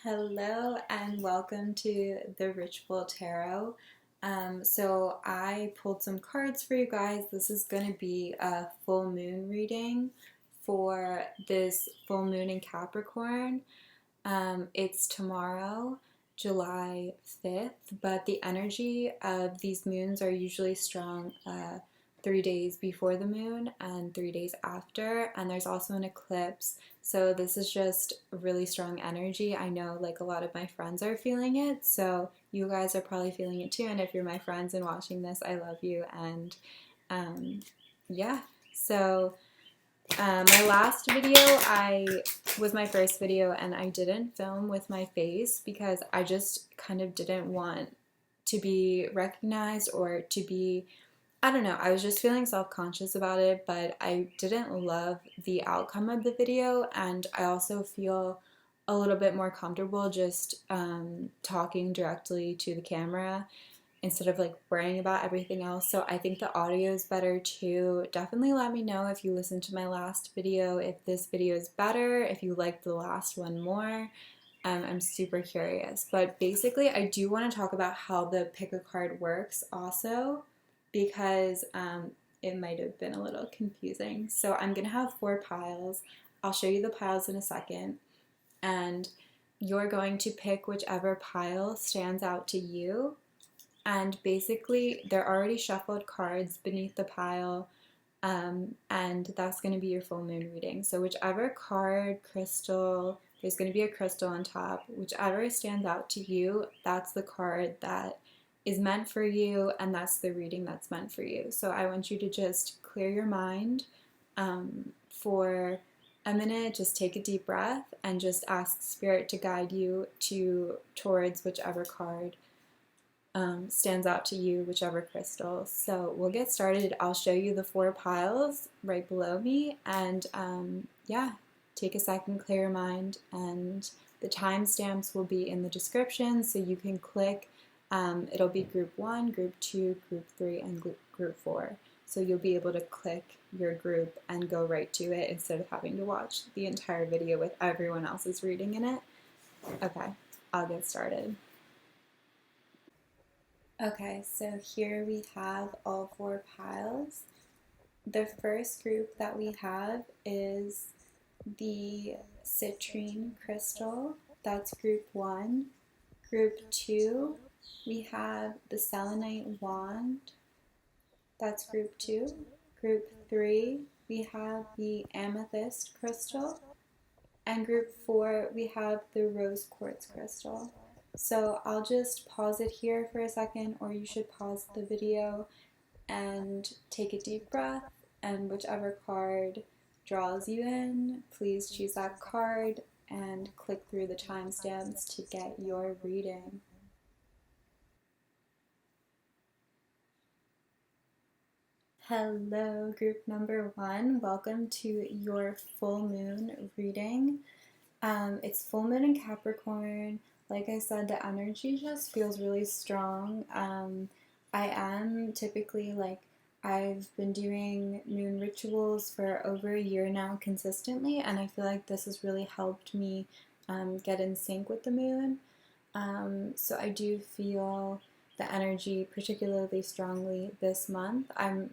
Hello and welcome to the Ritual Tarot. So I pulled some cards for you guys. This is going to be a full moon reading for this full moon in Capricorn. It's tomorrow, July 5th, but the energy of these moons are usually strong 3 days before the moon and 3 days after, and there's also an eclipse. So this is just really strong energy. I know like a lot of my friends are feeling it, so you guys are probably feeling it too. And if you're my friends and watching this, I love you. And um, yeah, so my last video was my first video, and I didn't film with my face because I just kind of didn't want to be recognized or to be, I don't know, I was just feeling self-conscious about it, but I didn't love the outcome of the video, and I also feel a little bit more comfortable just talking directly to the camera instead of like worrying about everything else. So I think the audio is better too. Definitely let me know if you listened to my last video, if this video is better, if you liked the last one more. I'm super curious. But basically, I do want to talk about how the pick a card works also, because it might have been a little confusing. So I'm going to have 4 piles. I'll show you the piles in a second. And you're going to pick whichever pile stands out to you. And basically, they're already shuffled cards beneath the pile, and that's going to be your full moon reading. So whichever card, crystal, there's going to be a crystal on top. Whichever stands out to you, that's the card that is meant for you, and that's the reading that's meant for you. So I want you to just clear your mind for a minute. Just take a deep breath and just ask Spirit to guide you towards whichever card stands out to you, whichever crystal. So we'll get started. I'll show you the 4 piles right below me, and yeah, take a second, clear your mind, and the timestamps will be in the description, so you can click. It'll be group 1, group 2, group 3, and group 4. So you'll be able to click your group and go right to it instead of having to watch the entire video with everyone else's reading in it. Okay, I'll get started. Okay, so here we have all 4 piles. The first group that we have is the citrine crystal. That's group 1. Group 2, we have the selenite wand. That's group 2. Group 3, we have the amethyst crystal. And group 4, we have the rose quartz crystal. So I'll just pause it here for a second, or you should pause the video and take a deep breath, and whichever card draws you in, please choose that card and click through the timestamps to get your reading. Hello, group number 1. Welcome to your full moon reading. It's full moon in Capricorn. Like I said, the energy just feels really strong. I am typically I've been doing moon rituals for over a year now consistently, and I feel like this has really helped me get in sync with the moon. So I do feel the energy particularly strongly this month. I'm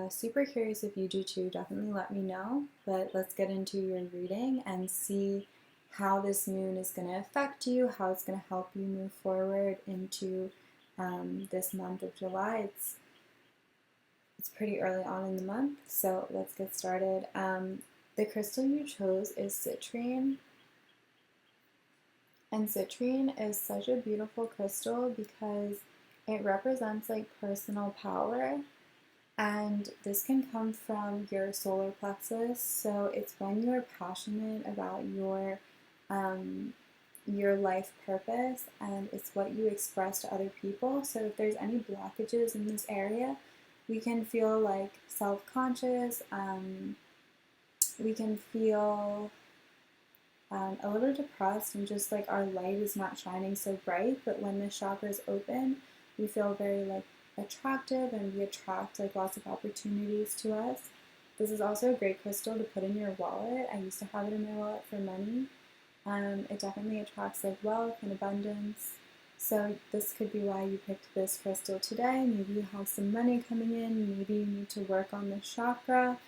super curious if you do too. Definitely let me know. But let's get into your reading and see how this moon is going to affect you, how it's going to help you move forward into this month of July. It's pretty early on in the month, so let's get started. The crystal you chose is citrine, and citrine is such a beautiful crystal because it represents like personal power, and this can come from your solar plexus. So it's when you're passionate about your life purpose, and it's what you express to other people. So if there's any blockages in this area, we can feel like self-conscious, we can feel a little depressed, and just like our light is not shining so bright. But when the chakra is open, we feel very like attractive, and we attract like lots of opportunities to us. This is also a great crystal to put in your wallet. I used to have it in my wallet for money. It definitely attracts like wealth and abundance. So this could be why you picked this crystal today. Maybe you have some money coming in. Maybe you need to work on this chakra.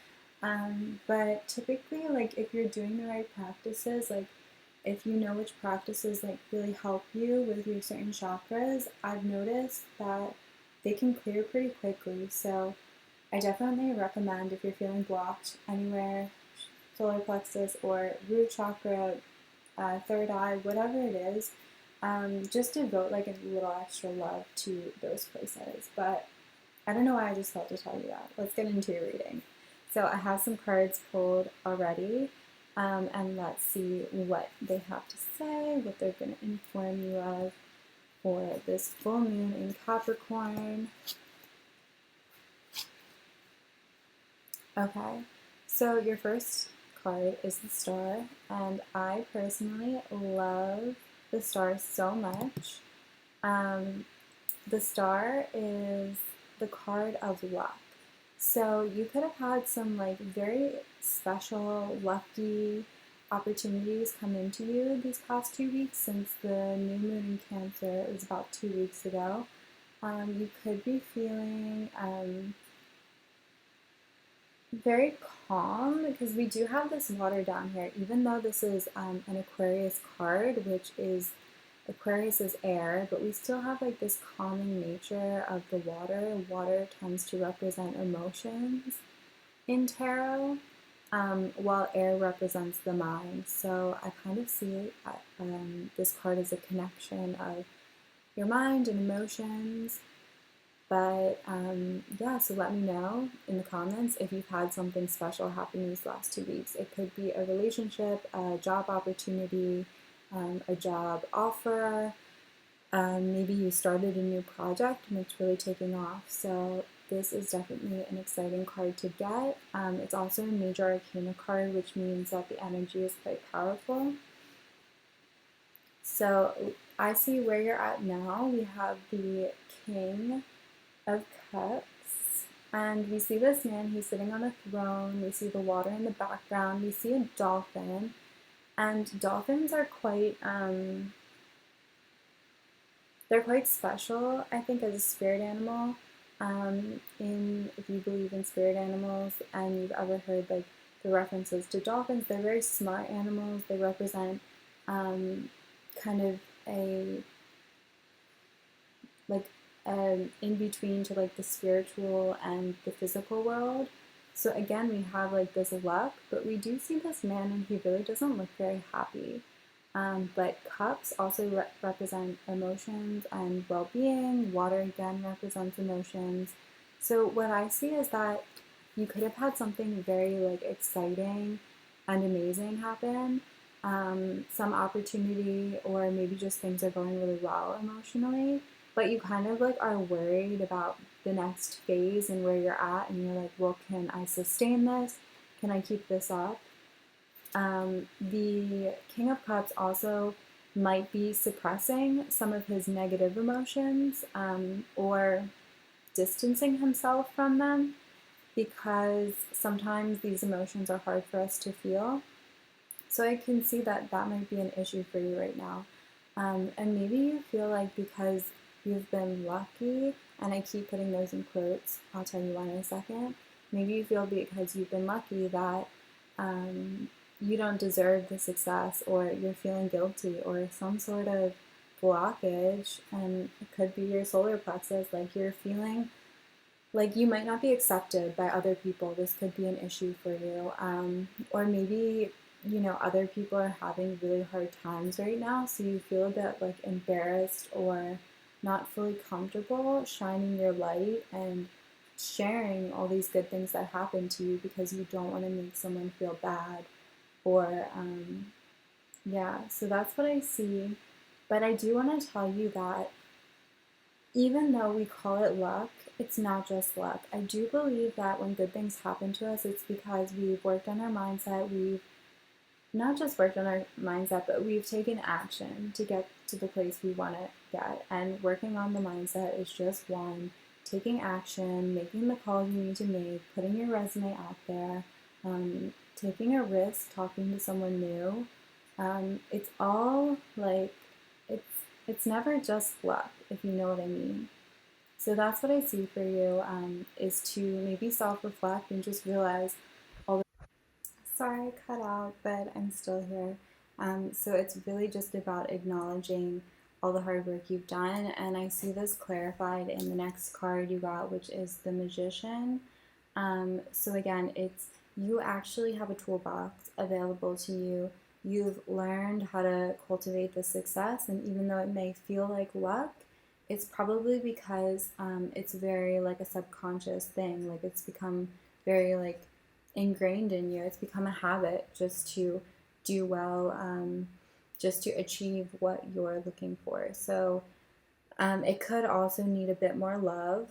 But typically, like if you're doing the right practices, like if you know which practices like really help you with your certain chakras, I've noticed that they can clear pretty quickly. So I definitely recommend if you're feeling blocked anywhere, solar plexus or root chakra, third eye, whatever it is, just devote like a little extra love to those places. But I don't know why I just felt to tell you that. Let's get into your reading. So I have some cards pulled already, and let's see what they have to say, what they're going to inform you of for this full moon in Capricorn. Okay, so your first card is the Star, and I personally love the Star so much. The Star is the card of luck. So you could have had some like very special, lucky opportunities come into you these past 2 weeks since the new moon in Cancer. It was about 2 weeks ago. You could be feeling very calm because we do have this water down here, even though this is an Aquarius card, which is Aquarius is air, but we still have like this calming nature of the water. Water tends to represent emotions in tarot, while air represents the mind. So I kind of see this card as a connection of your mind and emotions. But yeah, so let me know in the comments if you've had something special happen these last 2 weeks. It could be a relationship, a job opportunity, a job offer. Maybe you started a new project and it's really taking off. So this is definitely an exciting card to get. It's also a major arcana card, which means that the energy is quite powerful. So I see where you're at now. We have the King of Cups, and we see this man, he's sitting on a throne. We see the water in the background. We see a dolphin, and dolphins are quite they're quite special, I think, as a spirit animal. If you believe in spirit animals and you've ever heard like the references to dolphins, they're very smart animals. They represent kind of a like in between to like the spiritual and the physical world. So again, we have like this luck, but we do see this man and he really doesn't look very happy. But cups also represent emotions and well-being. Water again represents emotions. So what I see is that you could have had something very like exciting and amazing happen. Some opportunity, or maybe just things are going really well emotionally, but you kind of like are worried about the next phase and where you're at, and you're like, well, can I sustain this? Can I keep this up? The King of Cups also might be suppressing some of his negative emotions, or distancing himself from them, because sometimes these emotions are hard for us to feel. So I can see that that might be an issue for you right now. And maybe you feel like because you've been lucky, and I keep putting those in quotes, I'll tell you why in a second. Maybe you feel because you've been lucky that you don't deserve the success, or you're feeling guilty, or some sort of blockage, and it could be your solar plexus, like you're feeling like you might not be accepted by other people. This could be an issue for you. Or maybe, you know, other people are having really hard times right now, so you feel a bit like embarrassed or not fully comfortable shining your light and sharing all these good things that happen to you because you don't want to make someone feel bad. Or, yeah, so that's what I see. But I do want to tell you that even though we call it luck, it's not just luck. I do believe that when good things happen to us, it's because we've worked on our mindset. We've not just worked on our mindset, but we've taken action to get to the place we want to get. And working on the mindset is just one. Taking action, making the calls you need to make, putting your resume out there, taking a risk, talking to someone new, It's all like it's it's never just luck, if you know what I mean. So that's what I see for you, is to maybe self-reflect and just realize all the, sorry, I cut out, but I'm still here. So it's really just about acknowledging all the hard work you've done, and I see this clarified in the next card you got, which is the Magician. So again, it's you actually have a toolbox available to you. You've learned how to cultivate the success, and even though it may feel like luck, it's probably because it's very like a subconscious thing. Like it's become very like ingrained in you. It's become a habit just to do well, just to achieve what you're looking for. So it could also need a bit more love,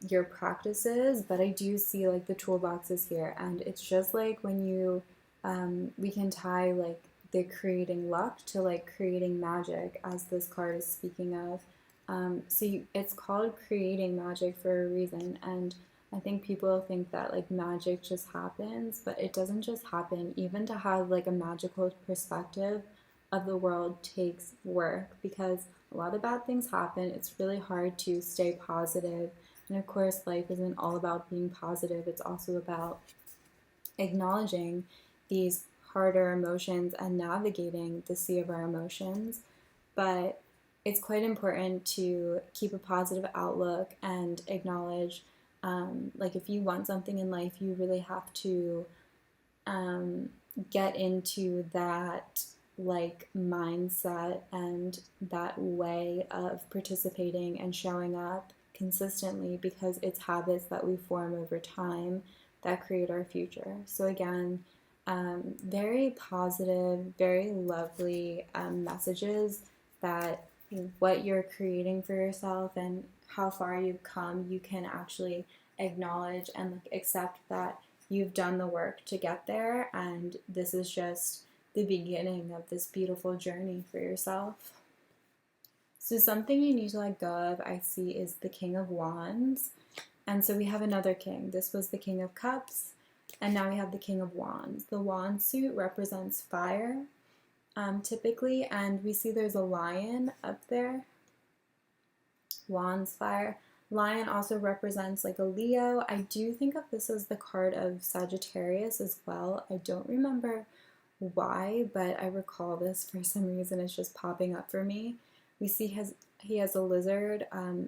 your practices, but I do see like the toolboxes here, and it's just like when you, we can tie like the creating luck to like creating magic, as this card is speaking of. It's called creating magic for a reason, and I think people think that like magic just happens, but it doesn't just happen. Even to have like a magical perspective of the world takes work, because a lot of bad things happen. It's really hard to stay positive. And of course, life isn't all about being positive, it's also about acknowledging these harder emotions and navigating the sea of our emotions. But it's quite important to keep a positive outlook and acknowledge, like, if you want something in life, you really have to um, get into that like mindset and that way of participating and showing up consistently, because it's habits that we form over time that create our future. So again, very positive, very lovely messages that what you're creating for yourself and how far you've come, you can actually acknowledge and like accept that you've done the work to get there, and this is just the beginning of this beautiful journey for yourself. So something you need to let go of, I see, is the King of Wands. And so we have another king. This was the King of Cups, and now we have the King of Wands. The wand suit represents fire, typically, and we see there's a lion up there. Wands, fire. Lion also represents like a Leo. I do think of this as the card of Sagittarius as well. I don't remember why, but I recall this for some reason. It's just popping up for me. We see he has a lizard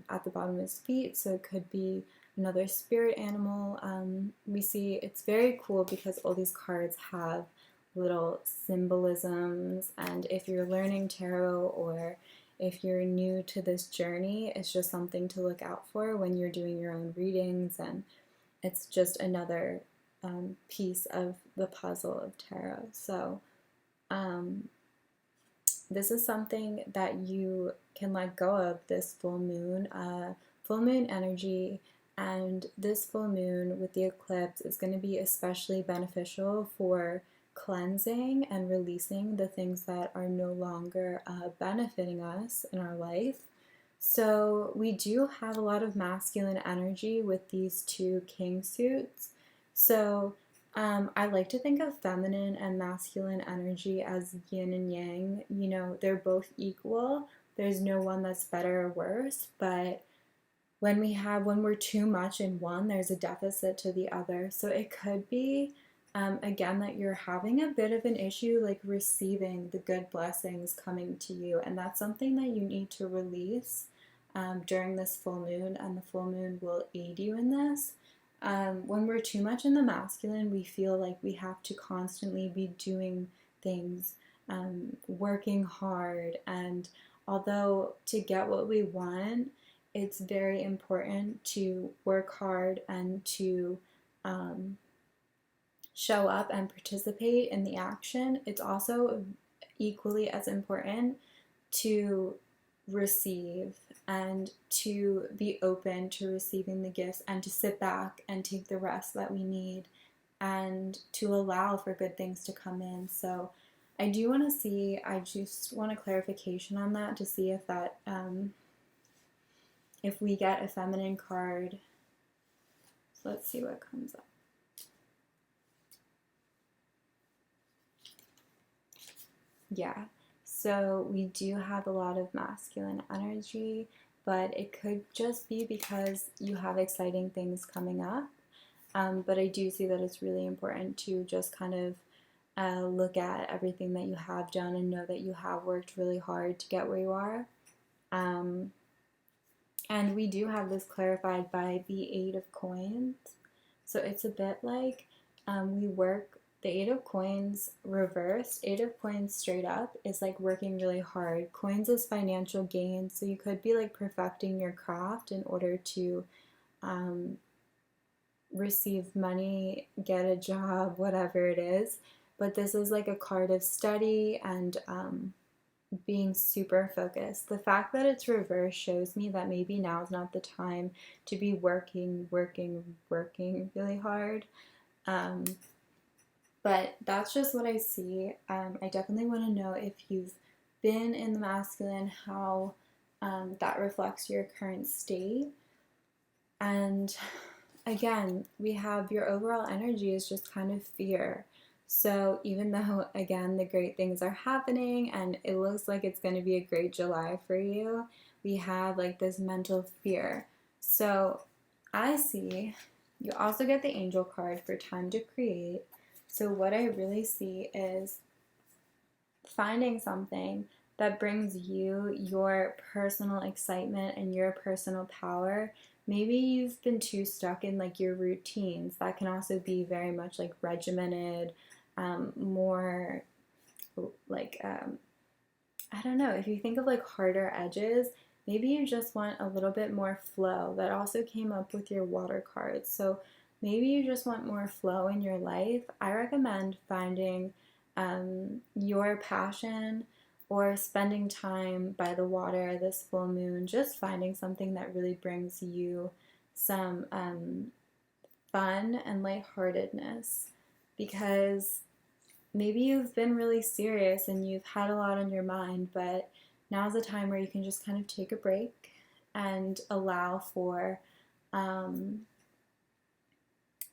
at the bottom of his feet, so it could be another spirit animal. We see it's very cool because all these cards have little symbolisms, and if you're learning tarot or if you're new to this journey, it's just something to look out for when you're doing your own readings, and it's just another piece of the puzzle of tarot. So this is something that you can let go of this full moon energy, and this full moon with the eclipse is going to be especially beneficial for cleansing and releasing the things that are no longer benefiting us in our life. So we do have a lot of masculine energy with these two king suits. So I like to think of feminine and masculine energy as yin and yang. You know, they're both equal. There's no one that's better or worse, but when we're too much in one, there's a deficit to the other. So it could be, again, that you're having a bit of an issue like receiving the good blessings coming to you, and that's something that you need to release during this full moon, and the full moon will aid you in this. When we're too much in the masculine, we feel like we have to constantly be doing things, working hard, and although to get what we want, it's very important to work hard and to show up and participate in the action. It's also equally as important to receive and to be open to receiving the gifts and to sit back and take the rest that we need and to allow for good things to come in. So I just want a clarification on that to see if that, if we get a feminine card. So let's see what comes up. Yeah. So we do have a lot of masculine energy, but it could just be because you have exciting things coming up. But I do see that it's really important to just kind of look at everything that you have done and know that you have worked really hard to get where you are. Um, and we do have this clarified by the Eight of Coins. So it's a bit like we work the Eight of Coins reversed. Eight of Coins straight up is like working really hard. Coins is financial gain. So you could be like perfecting your craft in order to um, receive money, get a job, whatever it is. But this is like a card of study and being super focused. The fact that it's reversed shows me that maybe now is not the time to be working really hard. Um, but that's just what I see. I definitely want to know if you've been in the masculine, how that reflects your current state. And again, we have your overall energy is just kind of fear. So even though, again, the great things are happening and it looks like it's going to be a great July for you, we have like this mental fear. So I see you also get the angel card for time to create. So what I really see is finding something that brings you your personal excitement and your personal power. Maybe you've been too stuck in like your routines. That can also be very much like regimented, more like, I don't know, if you think of like harder edges, maybe you just want a little bit more flow. That also came up with your water cards. So maybe you just want more flow in your life. I recommend finding your passion or spending time by the water this full moon, just finding something that really brings you some fun and lightheartedness, because maybe you've been really serious and you've had a lot on your mind, but now's the time where you can just kind of take a break and um,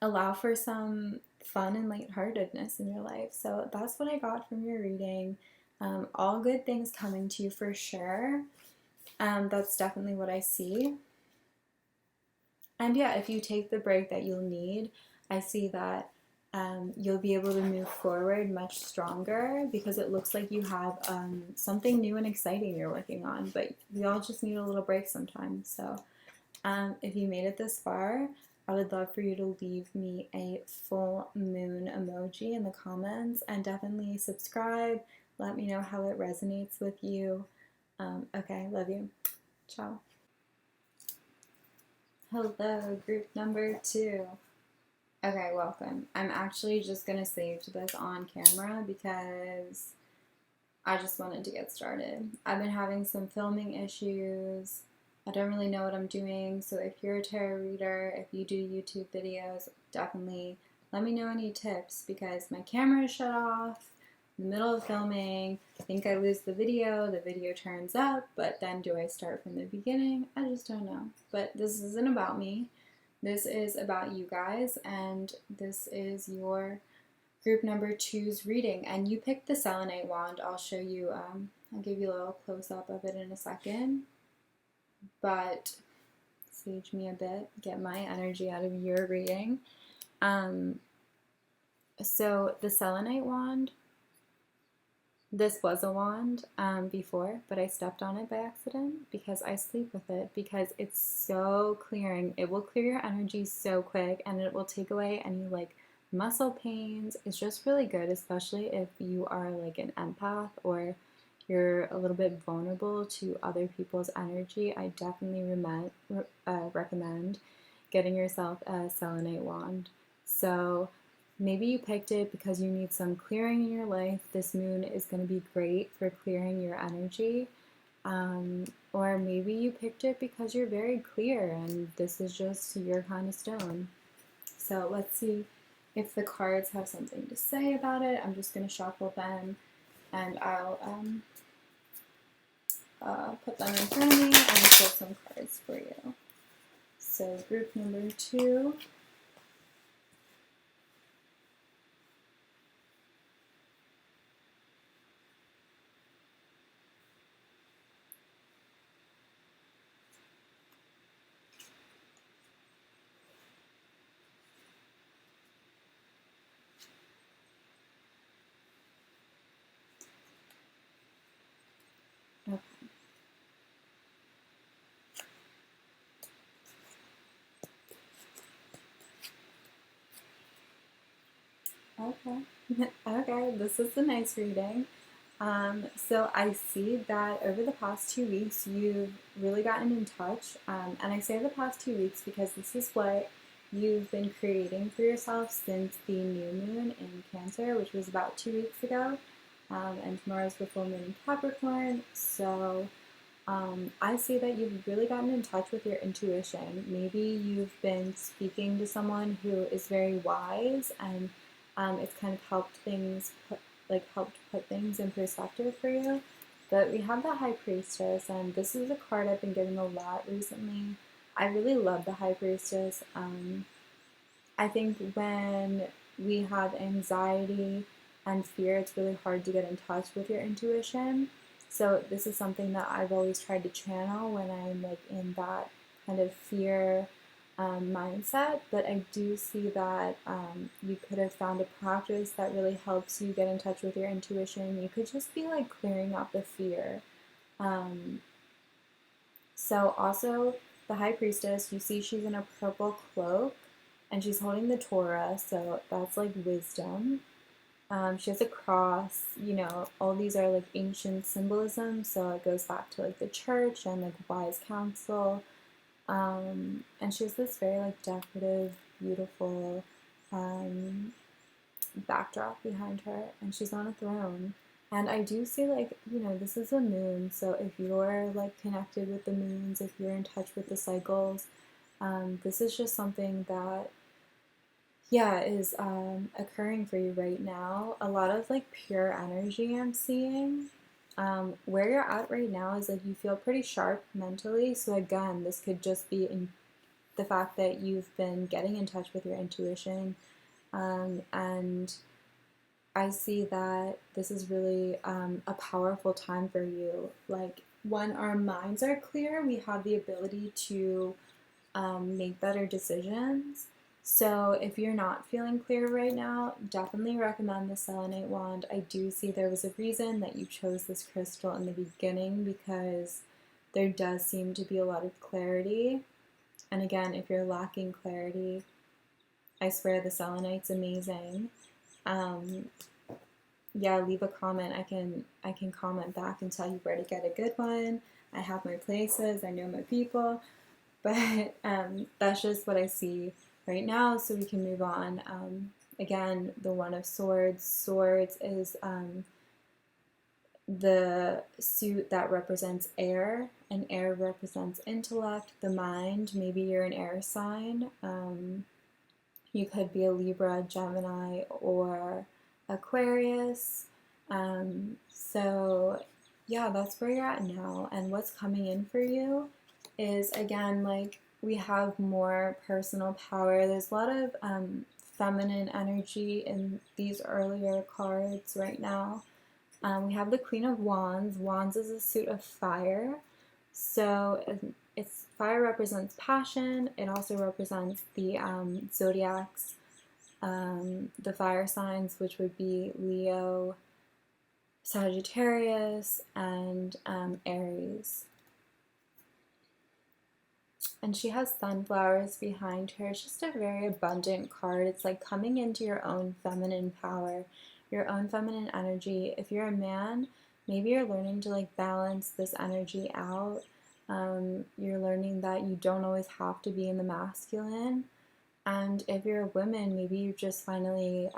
allow for some fun and lightheartedness in your life. So that's what I got from your reading. All good things coming to you for sure. That's definitely what I see. And yeah, if you take the break that you'll need, I see that you'll be able to move forward much stronger, because it looks like you have something new and exciting you're working on, but we all just need a little break sometimes. So if you made it this far, I would love for you to leave me a full moon emoji in the comments, and definitely subscribe. Let me know how it resonates with you. Okay, love you. Ciao. Hello, group number 2. Okay, welcome. I'm actually just going to save this on camera because I just wanted to get started. I've been having some filming issues. I don't really know what I'm doing, so if you're a tarot reader, if you do YouTube videos, definitely let me know any tips, because my camera is shut off in the middle of filming. I think I lose the video turns up, but then do I start from the beginning? I just don't know. But this isn't about me. This is about you guys, and this is your group number 2's reading. And you picked the selenite wand. I'll show you, I'll give you a little close-up of it in a second. But sage me a bit, get my energy out of your reading. So the selenite wand, this was a wand before, but I stepped on it by accident because I sleep with it, because it's so clearing. It will clear your energy so quick, and it will take away any like muscle pains. It's just really good, especially if you are like an empath or you're a little bit vulnerable to other people's energy. I definitely recommend getting yourself a selenite wand. So maybe you picked it because you need some clearing in your life. This moon is going to be great for clearing your energy. Or maybe you picked it because you're very clear and this is just your kind of stone. So let's see if the cards have something to say about it. I'm just going to shuffle them, and I'll put them in front of me and pull some cards for you. So group number 2. Okay. Okay, this is a nice reading. So I see that over the past 2 weeks, you've really gotten in touch. And I say the past 2 weeks because this is what you've been creating for yourself since the new moon in Cancer, which was about 2 weeks ago. And tomorrow's the full moon in Capricorn. So I see that you've really gotten in touch with your intuition. Maybe you've been speaking to someone who is very wise, and it's kind of helped put things in perspective for you. But we have the High Priestess, and this is a card I've been getting a lot recently. I really love the High Priestess. I think when we have anxiety and fear, it's really hard to get in touch with your intuition. So this is something that I've always tried to channel when I'm like in that kind of fear mindset. But I do see that you could have found a practice that really helps you get in touch with your intuition. You could just be like clearing up the fear. Um, so also the High Priestess, you see she's in a purple cloak and she's holding the Torah, so that's like wisdom. She has a cross, all these are like ancient symbolism, so it goes back to like the church and like wise counsel. And she has this very like decorative, beautiful um, backdrop behind her, and she's on a throne. And I do see like, this is a moon, so if you're like connected with the moons, if you're in touch with the cycles, this is just something that yeah, is occurring for you right now. A lot of like pure energy I'm seeing. Where you're at right now is like you feel pretty sharp mentally. So again, this could just be in the fact that you've been getting in touch with your intuition. And I see that this is really a powerful time for you. Like when our minds are clear, we have the ability to make better decisions. So if you're not feeling clear right now, definitely recommend the selenite wand. I do see there was a reason that you chose this crystal in the beginning because there does seem to be a lot of clarity. And again, if you're lacking clarity, I swear the selenite's amazing. Um, yeah, leave a comment. I can comment back and tell you where to get a good one. I have my places. I know my people. But that's just what I see right now, so we can move on. Again, the One of Swords. Swords is the suit that represents air, and air represents intellect, the mind. Maybe you're an air sign. You could be a Libra, Gemini, or Aquarius. So, yeah, that's where you're at now. And what's coming in for you is, again, like we have more personal power. There's a lot of feminine energy in these earlier cards right now. We have the Queen of Wands. Wands is a suit of fire. So it's fire represents passion. It also represents the zodiacs, the fire signs, which would be Leo, Sagittarius, and Aries. And she has sunflowers behind her. It's just a very abundant card. It's like coming into your own feminine power, your own feminine energy. If you're a man, maybe you're learning to like balance this energy out. You're learning that you don't always have to be in the masculine. And if you're a woman, maybe you've just finally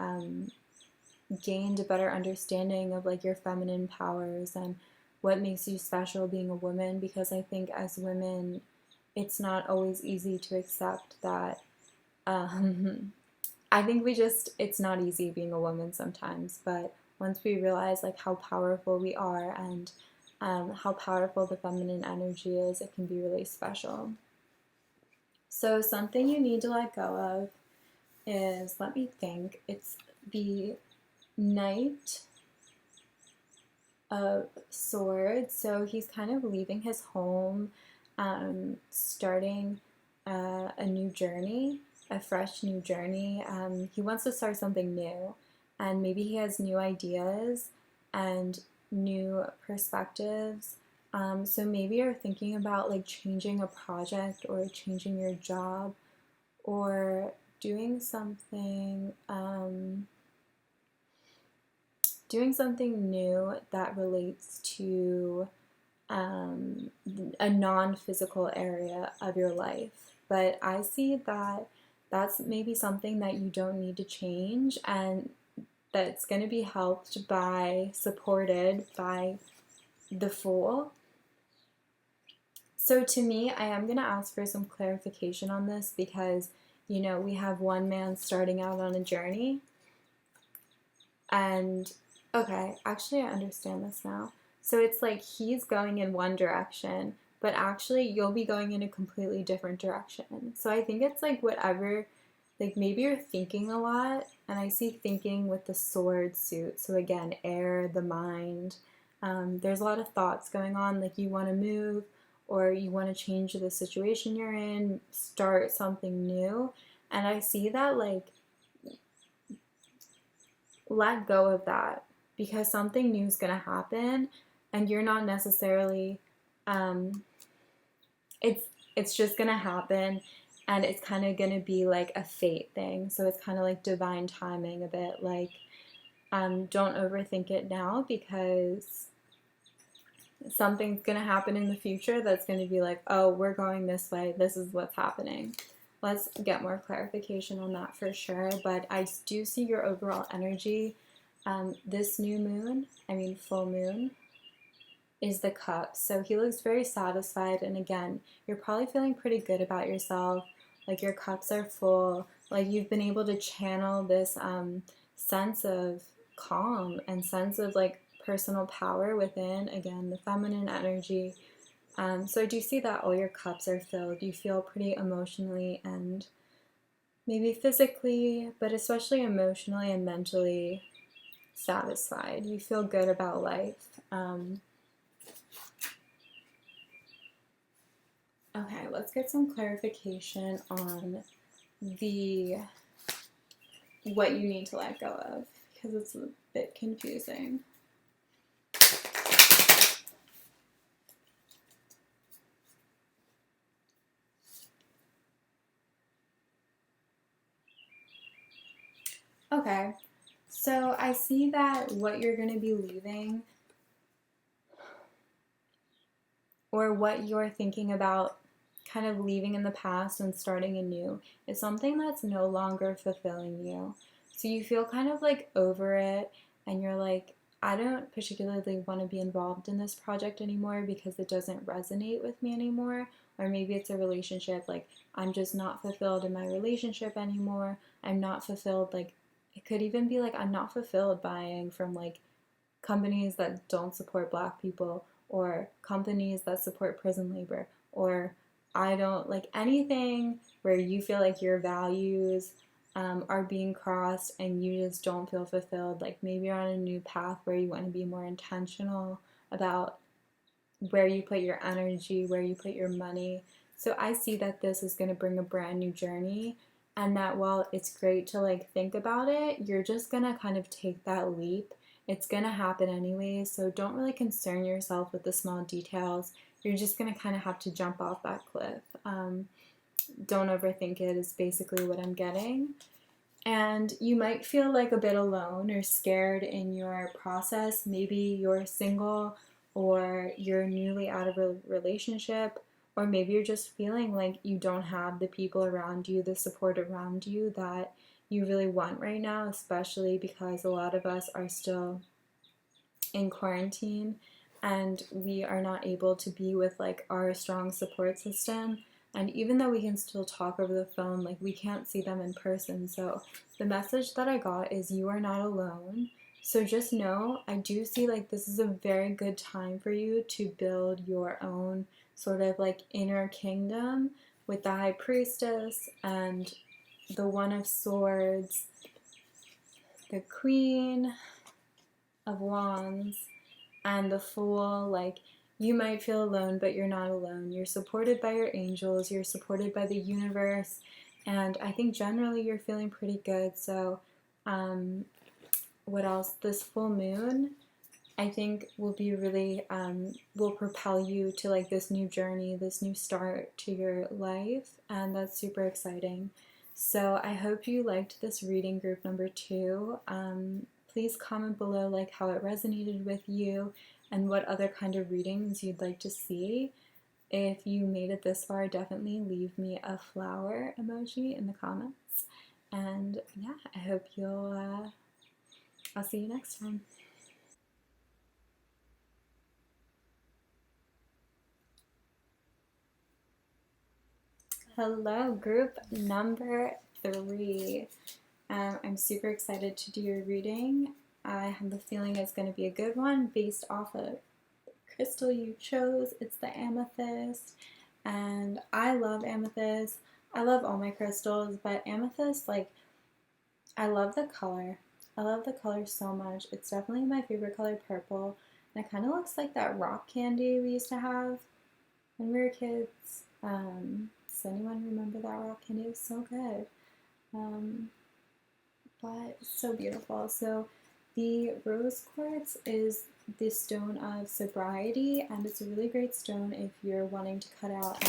gained a better understanding of like your feminine powers and what makes you special being a woman. Because I think as women, it's not always easy to accept that. I think it's not easy being a woman sometimes, but once we realize like how powerful we are and how powerful the feminine energy is, it can be really special. So something you need to let go of is, let me think, it's the Knight of Swords. So he's kind of leaving his home, starting a new journey, a fresh new journey. He wants to start something new, and maybe he has new ideas and new perspectives So maybe you're thinking about like changing a project or changing your job or doing something new that relates to a non-physical area of your life. But I see that that's maybe something that you don't need to change, and that's going to be supported by the Fool. So to me, I am going to ask for some clarification on this because, we have one man starting out on a journey. And, okay, actually, I understand this now. So it's like he's going in one direction, but actually, you'll be going in a completely different direction. So I think it's like whatever, like maybe you're thinking a lot, and I see thinking with the sword suit. So again, air, the mind. There's a lot of thoughts going on, like you want to move or you want to change the situation you're in, start something new. And I see that, like, let go of that because something new is going to happen and you're not necessarily, it's just going to happen and it's kind of going to be like a fate thing. So it's kind of like divine timing a bit. Like, don't overthink it now because something's going to happen in the future that's going to be like, oh, we're going this way. This is what's happening. Let's get more clarification on that for sure. But I do see your overall energy. This full moon, is the cup. So he looks very satisfied. And again, you're probably feeling pretty good about yourself. Like your cups are full. Like you've been able to channel this sense of calm and sense of like personal power within, again, the feminine energy. So I do see that all your cups are filled. You feel pretty emotionally and maybe physically, but especially emotionally and mentally satisfied. You feel good about life. Okay, let's get some clarification on what you need to let go of because it's a bit confusing. Okay, so I see that what you're going to be leaving or what you're thinking about kind of leaving in the past and starting anew is something that's no longer fulfilling you. So you feel kind of like over it and you're like, I don't particularly want to be involved in this project anymore because it doesn't resonate with me anymore. Or maybe it's a relationship, like I'm just not fulfilled in my relationship anymore. I'm not fulfilled, like it could even be like I'm not fulfilled buying from like companies that don't support Black people or companies that support prison labor, or I don't like anything where you feel like your values are being crossed and you just don't feel fulfilled. Like maybe you're on a new path where you want to be more intentional about where you put your energy, where you put your money. So I see that this is going to bring a brand new journey, and that while it's great to like think about it, you're just going to kind of take that leap. It's going to happen anyway, so don't really concern yourself with the small details. You're just going to kind of have to jump off that cliff. Don't overthink it is basically what I'm getting. And you might feel like a bit alone or scared in your process. Maybe you're single or you're newly out of a relationship, or maybe you're just feeling like you don't have the people around you, the support around you that you really want right now, especially because a lot of us are still in quarantine and we are not able to be with like our strong support system. And even though we can still talk over the phone, like we can't see them in person. So the message that I got is you are not alone. So just know, I do see like this is a very good time for you to build your own sort of like inner kingdom with the High Priestess and the One of Swords, the Queen of Wands, and the Fool. Like, you might feel alone, but you're not alone. You're supported by your angels, you're supported by the universe, and I think generally you're feeling pretty good. So, what else? This full moon I think will be really will propel you to like this new journey, this new start to your life, and that's super exciting. So I hope you liked this reading group number 2. Please comment below like how it resonated with you and what other kind of readings you'd like to see. If you made it this far, definitely leave me a flower emoji in the comments. And yeah, I hope I'll see you next time. Hello, group number 3. I'm super excited to do your reading. I have the feeling it's going to be a good one based off of the crystal you chose. It's the amethyst, and I love amethyst. I love all my crystals, but amethyst, like, I love the color. I love the color so much. It's definitely my favorite color, purple, and it kind of looks like that rock candy we used to have when we were kids. Does anyone remember that rock candy? It was so good. Um, but so beautiful. So the rose quartz is the stone of sobriety, and it's a really great stone if you're wanting to cut out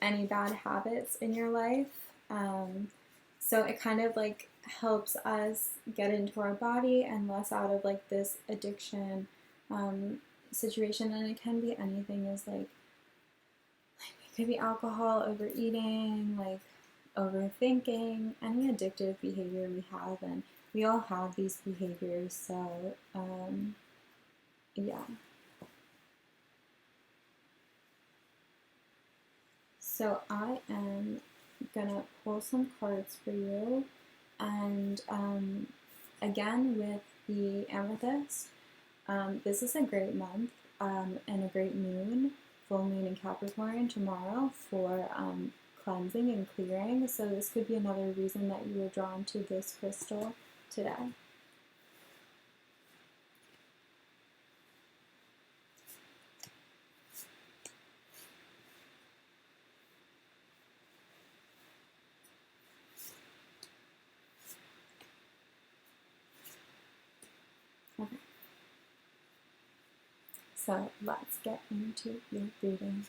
any bad habits in your life. So it kind of like helps us get into our body and less out of like this addiction situation, and it can be anything as like it could be alcohol, overeating, like overthinking, any addictive behavior we have, and we all have these behaviors. So yeah. So I am gonna pull some cards for you, and again with the amethyst. This is a great month and a great moon, full moon in Capricorn tomorrow for cleansing and clearing. So this could be another reason that you were drawn to this crystal today. Okay. So let's get into your reading.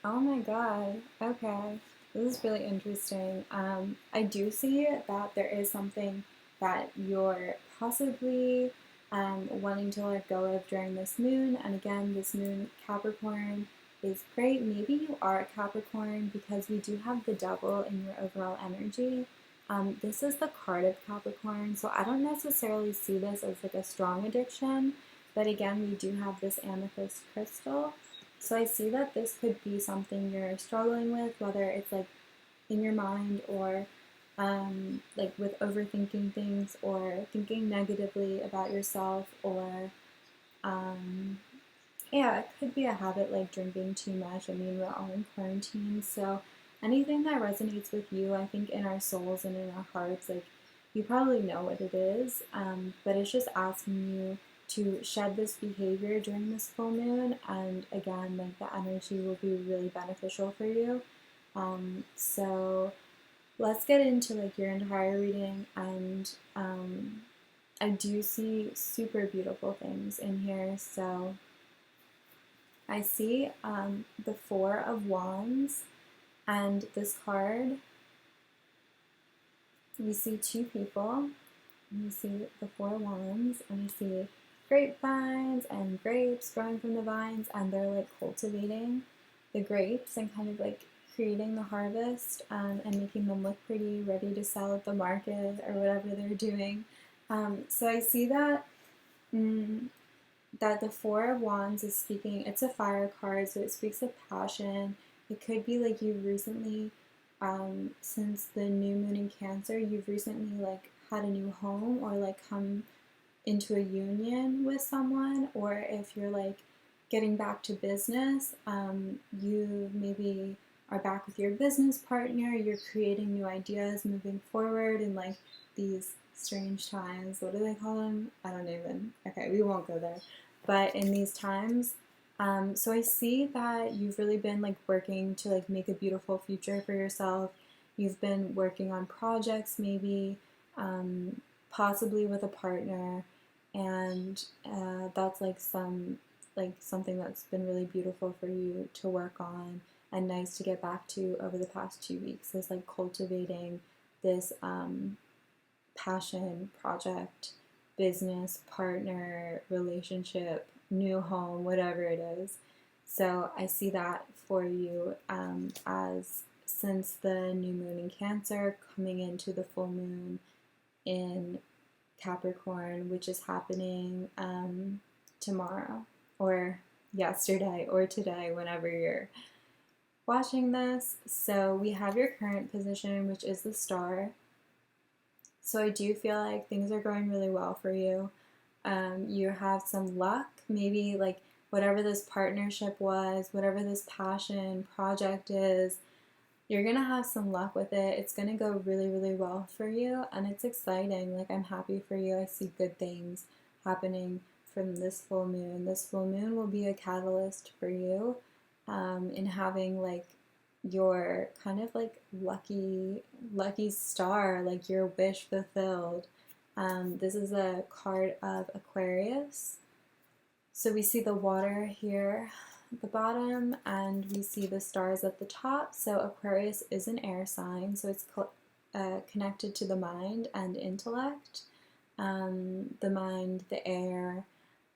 Oh my god. Okay. This is really interesting. I do see that there is something that you're possibly wanting to let go of during this moon. And again, this moon Capricorn is great. Maybe you are a Capricorn because we do have the devil in your overall energy. This is the card of Capricorn, so I don't necessarily see this as like a strong addiction. But again, we do have this amethyst crystal. So I see that this could be something you're struggling with, whether it's like in your mind or like with overthinking things or thinking negatively about yourself, or yeah, it could be a habit like drinking too much. I mean, we're all in quarantine, so anything that resonates with you, I think in our souls and in our hearts, like you probably know what it is, but it's just asking you to shed this behavior during this full moon, and again, like the energy will be really beneficial for you. So let's get into like your entire reading, and I do see super beautiful things in here. So I see the Four of Wands, and this card, we see two people, and we see the Four of Wands, and we see grapevines and grapes growing from the vines, and they're like cultivating the grapes and kind of like creating the harvest and making them look pretty, ready to sell at the market or whatever they're doing. So I see that that the Four of Wands is speaking, it's a fire card, so it speaks of passion. It could be like you've recently, since the new moon in Cancer, you've recently like had a new home or like come into a union with someone, or if you're like getting back to business, you maybe are back with your business partner, you're creating new ideas moving forward in like these strange times. What do they call them? I don't even. Okay, we won't go there. But in these times, So I see that you've really been like working to like make a beautiful future for yourself. You've been working on projects, maybe, possibly with a partner, and that's like something that's been really beautiful for you to work on and nice to get back to over the past 2 weeks. Is like cultivating this passion, project, business, partner, relationship, new home, whatever it is. So I see that for you as since the new moon in Cancer coming into the full moon in Capricorn, which is happening tomorrow or yesterday or today, whenever you're watching this. So we have your current position, which is the star. So I do feel like things are going really well for you. You have some luck, maybe like whatever this partnership was, whatever this passion project is, you're gonna have some luck with it. It's gonna go really, really well for you, and it's exciting. Like, I'm happy for you. I see good things happening from this full moon. This full moon will be a catalyst for you in having like your kind of like lucky star, like your wish fulfilled. This is a card of Aquarius. So we see the water here at the bottom, and we see the stars at the top. So Aquarius is an air sign, so it's connected to the mind and intellect. The mind, the air,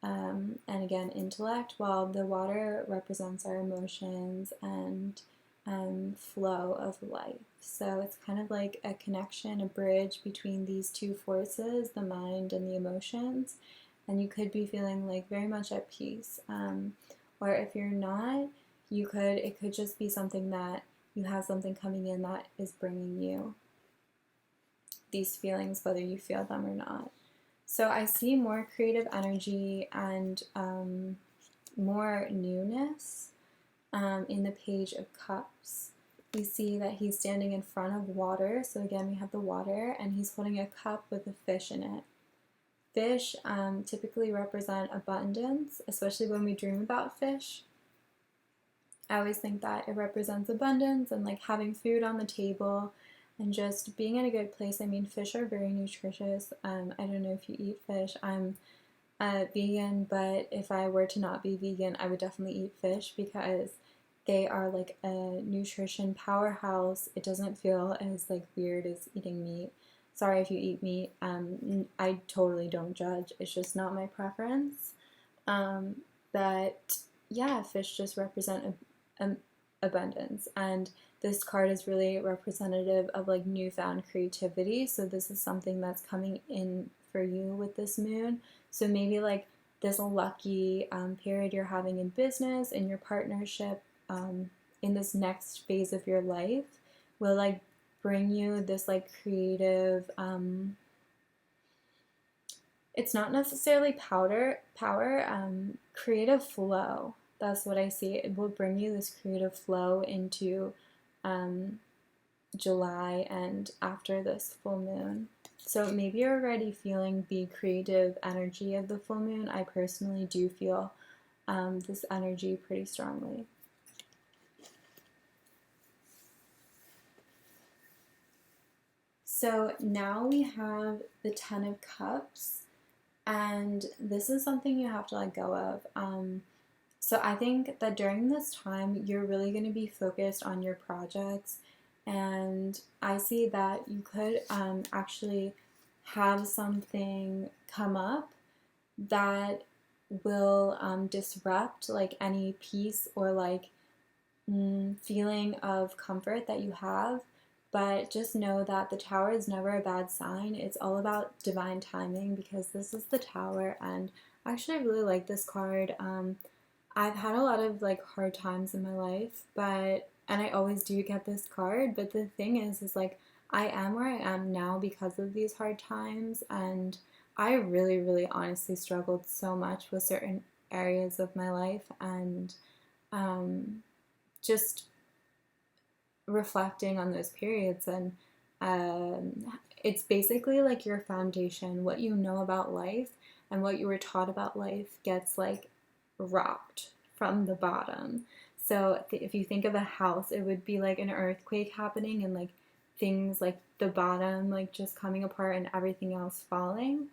and again, intellect, while the water represents our emotions and flow of life. So it's kind of like a connection, a bridge between these two forces, the mind and the emotions. And you could be feeling like very much at peace. Or if you're not, it could just be something that you have something coming in that is bringing you these feelings, whether you feel them or not. So I see more creative energy and more newness in the Page of Cups. We see that he's standing in front of water. So again, we have the water, and he's holding a cup with a fish in it. Fish typically represent abundance, especially when we dream about fish. I always think that it represents abundance and like having food on the table and just being in a good place. I mean, fish are very nutritious. I don't know if you eat fish. I'm vegan, but if I were to not be vegan, I would definitely eat fish because they are like a nutrition powerhouse. It doesn't feel as like weird as eating meat. Sorry if you eat meat. I totally don't judge. It's just not my preference. But yeah, fish just represent abundance, and this card is really representative of like newfound creativity. So this is something that's coming in for you with this moon. So maybe like this lucky period you're having in business, in your partnership, in this next phase of your life will like bring you this like creative it's not necessarily power, creative flow. That's what I see. It will bring you this creative flow into July and after this full moon. So maybe you're already feeling the creative energy of the full moon. I personally do feel this energy pretty strongly. So now we have the Ten of Cups, and this is something you have to let go of. So I think that during this time, you're really going to be focused on your projects, and I see that you could actually have something come up that will disrupt like any peace or like feeling of comfort that you have. But just know that the Tower is never a bad sign. It's all about divine timing, because this is the Tower, and actually I really like this card. I've had a lot of like hard times in my life, and I always do get this card, but the thing is like I am where I am now because of these hard times, and I really, really honestly struggled so much with certain areas of my life, and just reflecting on those periods, and it's basically like your foundation, what you know about life and what you were taught about life gets like rocked from the bottom. So if you think of a house, it would be like an earthquake happening and like things like the bottom like just coming apart and everything else falling.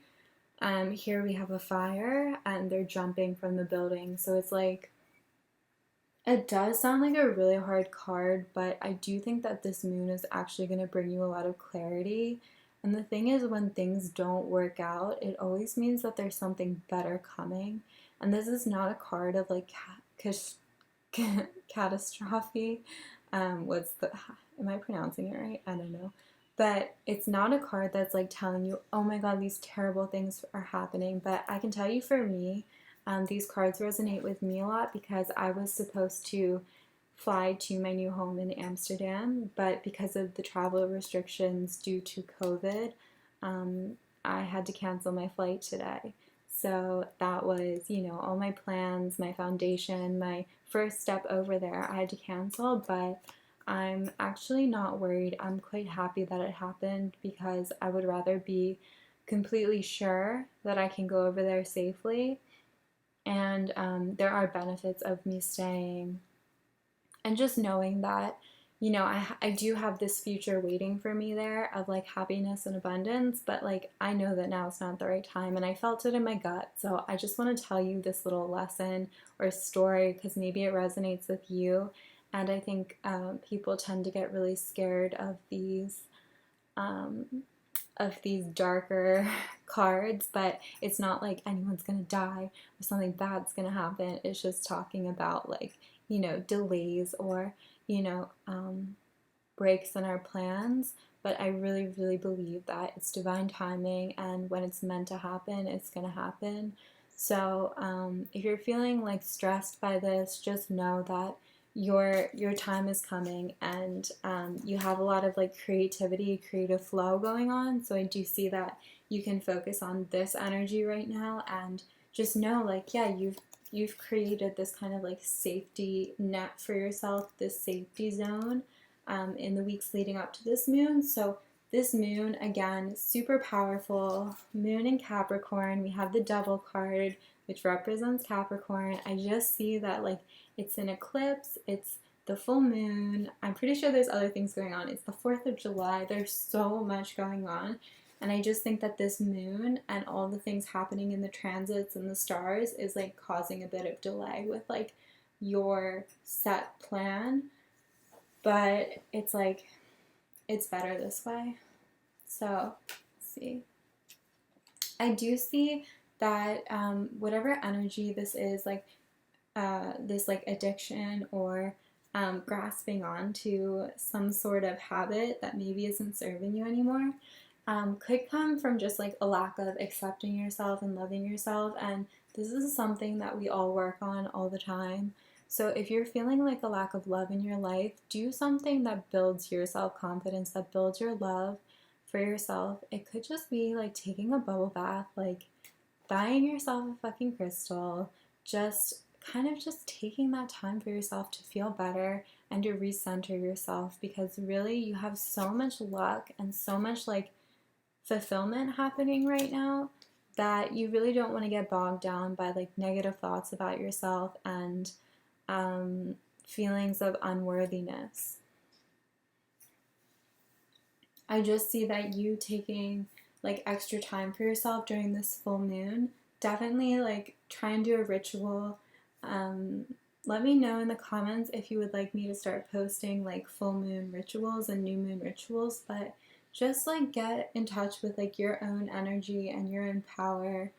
Here we have a fire and they're jumping from the building. So it's like, it does sound like a really hard card, but I do think that this moon is actually going to bring you a lot of clarity. And the thing is, when things don't work out, it always means that there's something better coming. And this is not a card of like catastrophe. What's the, am I pronouncing it right? I don't know. But it's not a card that's like telling you, oh my god, these terrible things are happening. But I can tell you for me, these cards resonate with me a lot because I was supposed to fly to my new home in Amsterdam, but because of the travel restrictions due to COVID, I had to cancel my flight today. So that was, you know, all my plans, my foundation, my first step over there, I had to cancel, but I'm actually not worried. I'm quite happy that it happened because I would rather be completely sure that I can go over there safely. And there are benefits of me staying and just knowing that, you know, I do have this future waiting for me there of like happiness and abundance, but like I know that now is not the right time and I felt it in my gut. So I just want to tell you this little lesson or story because maybe it resonates with you. And I think people tend to get really scared um, of these darker cards, but it's not like anyone's gonna die or something bad's gonna happen. It's just talking about like, you know, delays or, you know, breaks in our plans. But I really, really believe that it's divine timing, and when it's meant to happen, it's gonna happen. So if you're feeling like stressed by this, just know that your time is coming, and you have a lot of like creativity, creative flow going on. So I do see that you can focus on this energy right now, and just know like, yeah, you've created this kind of like safety net for yourself, this safety zone in the weeks leading up to this moon. So this moon, again, super powerful. Moon in Capricorn. We have the Devil card, which represents Capricorn. I just see that like it's an eclipse. It's the full moon. I'm pretty sure there's other things going on. It's the 4th of July. There's so much going on. And I just think that this moon and all the things happening in the transits and the stars is like causing a bit of delay with like your set plan. But it's like, it's better this way. So, let's see. I do see that whatever energy this is, like this like addiction or grasping on to some sort of habit that maybe isn't serving you anymore, could come from just like a lack of accepting yourself and loving yourself. And this is something that we all work on all the time. So if you're feeling like a lack of love in your life, do something that builds your self-confidence, that builds your love for yourself. It could just be like taking a bubble bath, like buying yourself a fucking crystal, just kind of just taking that time for yourself to feel better and to recenter yourself, because really you have so much luck and so much like fulfillment happening right now that you really don't want to get bogged down by like negative thoughts about yourself and feelings of unworthiness. I just see that you taking like extra time for yourself during this full moon, definitely like try and do a ritual. Let me know in the comments if you would like me to start posting like full moon rituals and new moon rituals, but just like get in touch with like your own energy and your own power,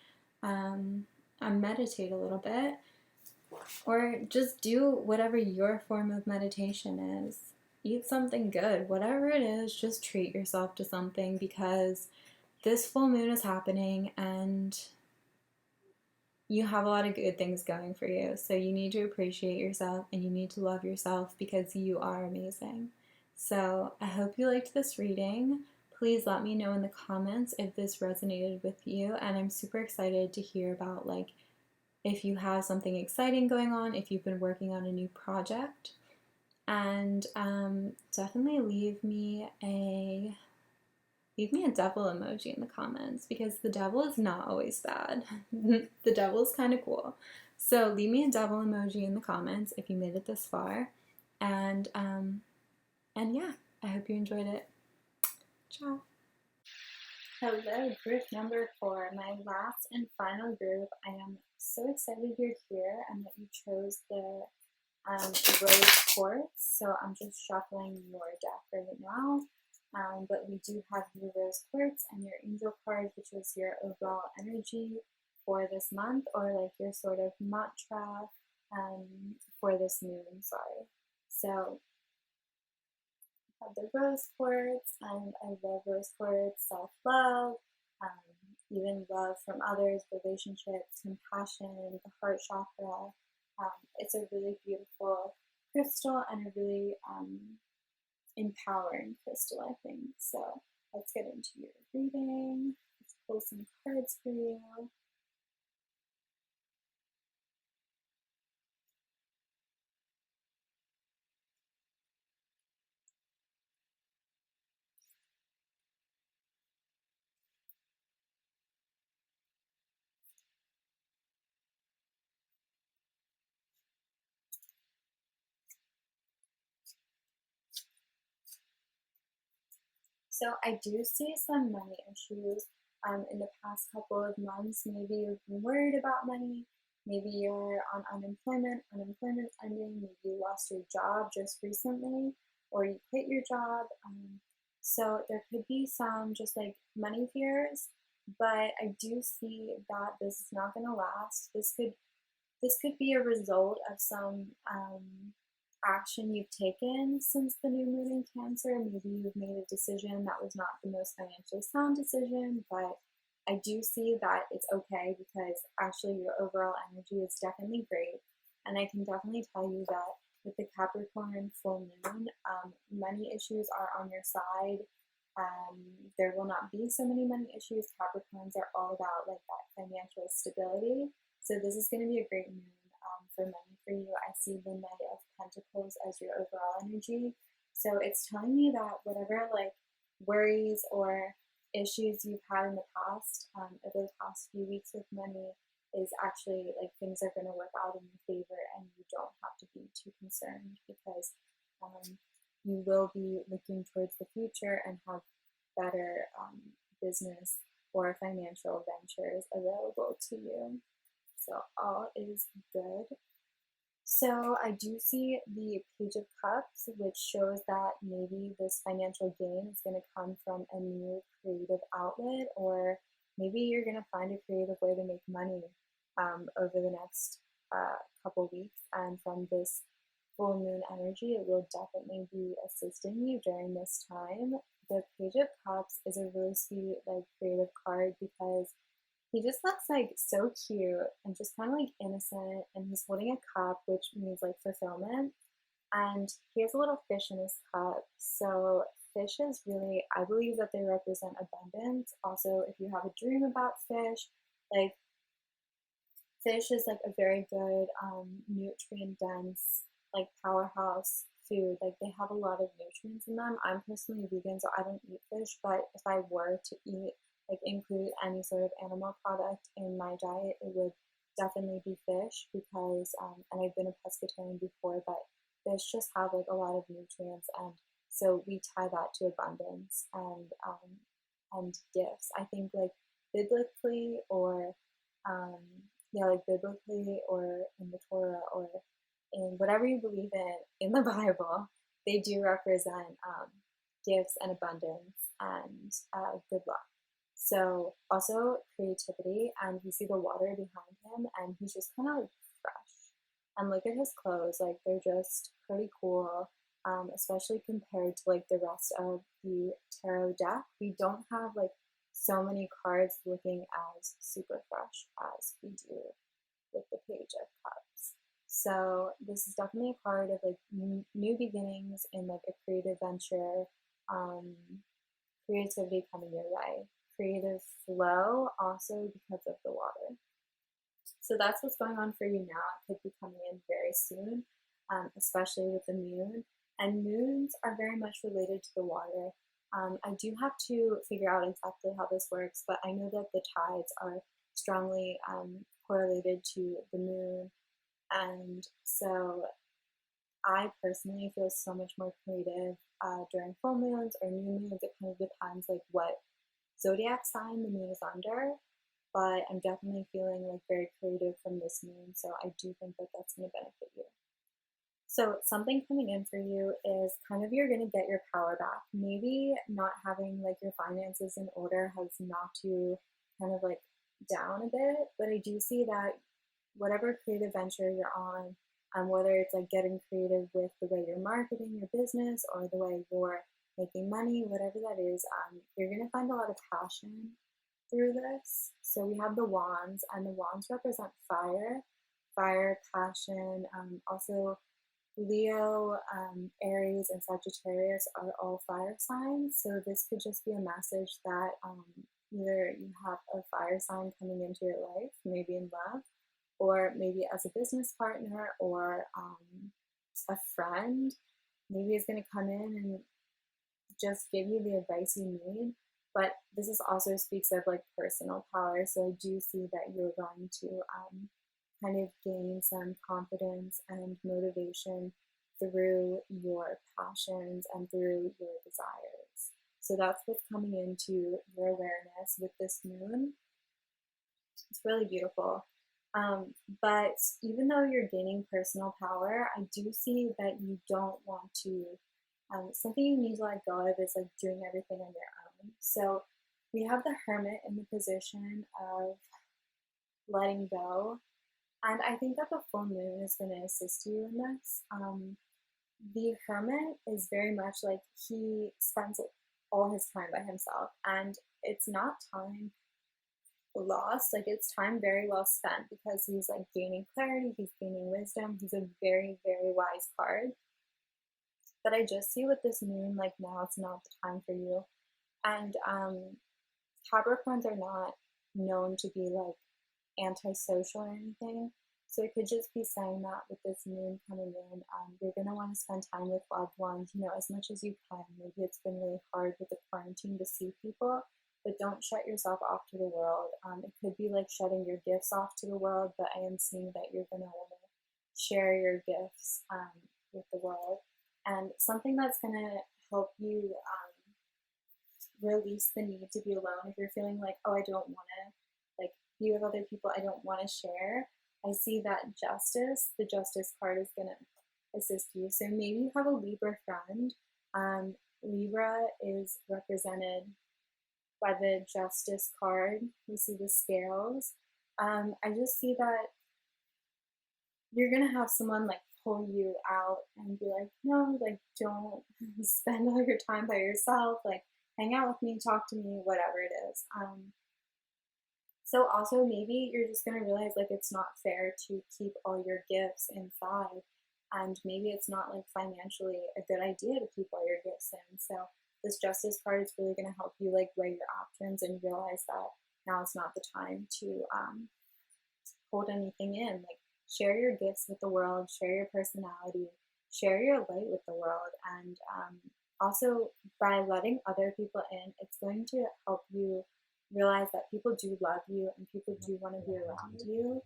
and meditate a little bit, or just do whatever your form of meditation is. Eat something good, whatever it is, just treat yourself to something, because this full moon is happening and you have a lot of good things going for you. So you need to appreciate yourself and you need to love yourself because you are amazing. So I hope you liked this reading. Please let me know in the comments if this resonated with you, and I'm super excited to hear about like if you have something exciting going on, if you've been working on a new project. And definitely leave me a devil emoji in the comments, because the devil is not always bad. The devil is kind of cool. So leave me a devil emoji in the comments if you made it this far. And yeah, I hope you enjoyed it. Ciao. Hello, group number 4, my last and final group. I am so excited you're here and that you chose the rose quartz. So I'm just shuffling your deck right now. But we do have your rose quartz and your angel card, which is your overall energy for this month, or like your sort of mantra for this moon. Sorry. So I have the rose quartz, and I love rose quartz, self-love, even love from others, relationships, compassion, the heart chakra. It's a really beautiful crystal and a really empowering crystal, I think. So let's get into your reading. Let's pull some cards for you. So I do see some money issues in the past couple of months. Maybe you've been worried about money. Maybe you're on unemployment's ending. Maybe you lost your job just recently, or you quit your job. So there could be some just like money fears, but I do see that this is not going to last. This could be a result of some action you've taken since the new moon in Cancer. Maybe you've made a decision that was not the most financially sound decision, but I do see that it's okay because actually your overall energy is definitely great. And I can definitely tell you that with the Capricorn full moon, money issues are on your side. There will not be so many money issues. Capricorns are all about like that financial stability. So this is going to be a great moon for money for you. I see the Knight of Pentacles as your overall energy. So it's telling me that whatever like worries or issues you've had in the past, over the past few weeks with money, is actually like things are going to work out in your favor, and you don't have to be too concerned because you will be looking towards the future and have better business or financial ventures available to you. So all is good. So I do see the Page of Cups, which shows that maybe this financial gain is going to come from a new creative outlet, or maybe you're going to find a creative way to make money over the next couple weeks. And from this full moon energy, it will definitely be assisting you during this time. The Page of Cups is a really sweet, like, creative card because he just looks like so cute and just kind of like innocent, and he's holding a cup, which means like fulfillment. And he has a little fish in his cup. So fishes really, I believe that they represent abundance. Also, if you have a dream about fish, like fish is like a very good nutrient dense like powerhouse food. Like they have a lot of nutrients in them. I'm personally vegan, so I don't eat fish, but if I were to eat like include any sort of animal product in my diet, it would definitely be fish because and I've been a pescatarian before, but fish just have like a lot of nutrients, and so we tie that to abundance and gifts. I think like biblically or um, yeah, like biblically or in the Torah or in whatever you believe in the Bible, they do represent gifts and abundance and good luck. So also creativity, and you see the water behind him, and he's just kind of like fresh. And look at his clothes, like they're just pretty cool, especially compared to like the rest of the tarot deck. We don't have like so many cards looking as super fresh as we do with the Page of Cups. So this is definitely a card of like new beginnings in like a creative venture, creativity coming your way, creative flow also because of the water. So that's what's going on for you now. It could be coming in very soon, especially with the moon. And moons are very much related to the water. I do have to figure out exactly how this works, but I know that the tides are strongly correlated to the moon. And so I personally feel so much more creative during full moons or new moons. It kind of depends like what zodiac sign the moon is under, but I'm definitely feeling like very creative from this moon. So I do think that that's going to benefit you. So something coming in for you is kind of you're going to get your power back. Maybe not having like your finances in order has knocked you kind of like down a bit, but I do see that whatever creative venture you're on, whether it's like getting creative with the way you're marketing your business or the way you're making money, whatever that is, you're going to find a lot of passion through this. So we have the wands, and the wands represent fire, passion. Also, Leo, Aries, and Sagittarius are all fire signs. So this could just be a message that either you have a fire sign coming into your life, maybe in love, or maybe as a business partner, or a friend. Maybe is going to come in and just give you the advice you need. But this is also speaks of like personal power. So I do see that you're going to kind of gain some confidence and motivation through your passions and through your desires. So that's what's coming into your awareness with this moon. It's really beautiful. But even though you're gaining personal power, I do see that you don't want to, something you need to let go of is like doing everything on your own. So we have the Hermit in the position of letting go. And I think that the full moon is going to assist you in this. The Hermit is very much like he spends all his time by himself, and it's not time lost, like it's time very well spent because he's like gaining clarity, he's gaining wisdom, he's a very, very wise card. But I just see with this moon, like now it's not the time for you. And Capricorns are not known to be like antisocial or anything. So it could just be saying that with this moon coming in, you're going to want to spend time with loved ones, you know, as much as you can. Maybe it's been really hard with the quarantine to see people, but don't shut yourself off to the world. It could be like shutting your gifts off to the world, but I am seeing that you're going to want to share your gifts with the world. And something that's going to help you release the need to be alone, if you're feeling like, oh, I don't want to like be with other people, I don't want to share, I see that Justice, the Justice card, is going to assist you. So maybe you have a Libra friend. Libra is represented by the Justice card. You see the scales. I just see that you're going to have someone like pull you out and be like, no, like don't spend all your time by yourself, like hang out with me, talk to me, whatever it is. So also maybe you're just going to realize like it's not fair to keep all your gifts inside, and maybe it's not like financially a good idea to keep all your gifts in. So this Justice card is really going to help you like weigh your options and realize that now is not the time to hold anything in. Like share your gifts with the world, share your personality, share your light with the world, and also by letting other people in, it's going to help you realize that people do love you and people do want to be around you.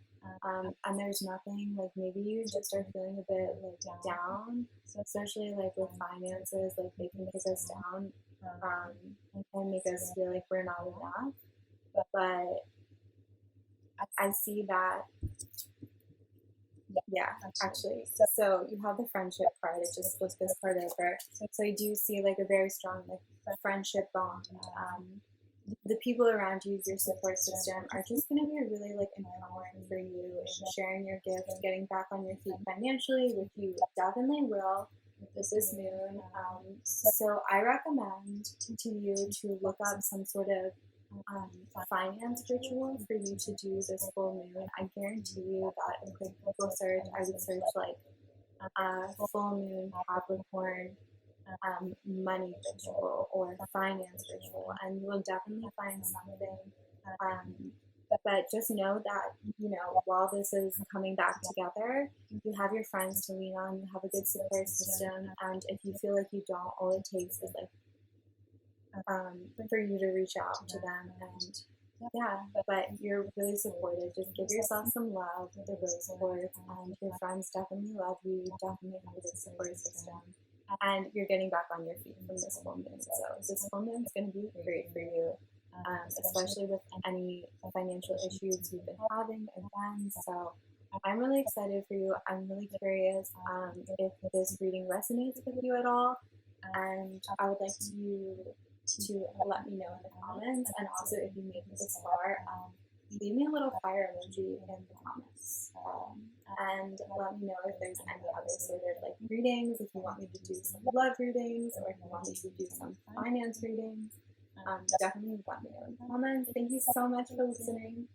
And there's nothing like maybe you just are feeling a bit like down, especially like with finances, like they can kick us down and make us feel like we're not enough. But I see that, yeah, actually. So you have the friendship card. It just flips this card over. So I do see like a very strong like friendship bond. The people around you, your support system, are just going to be really like empowering for you in sharing your gifts, getting back on your feet financially, which you definitely will with this moon. So I recommend to you to look up some sort of finance ritual for you to do this full moon. I guarantee you that if like Google search, I would search like full moon Capricorn money ritual or finance ritual, and you will definitely find something. But just know that, you know, while this is coming back together, you have your friends to lean on, you have a good support system, and if you feel like you don't, all it takes is like for you to reach out to them and Yeah, but you're really supported. Just give yourself some love, the rose quartz, and your friends definitely love you. You definitely have a good support system. And you're getting back on your feet from this full moon. So this full moon is going to be great for you, especially with any financial issues you've been having again. So I'm really excited for you. I'm really curious if this reading resonates with you at all. And I would like you to let me know in the comments. And also, if you make it this far, leave me a little fire emoji in the comments. And let me know if there's any other sort of like readings, if you want me to do some love readings, or if you want me to do some finance readings. Definitely let me know in the comments. Thank you so much for listening.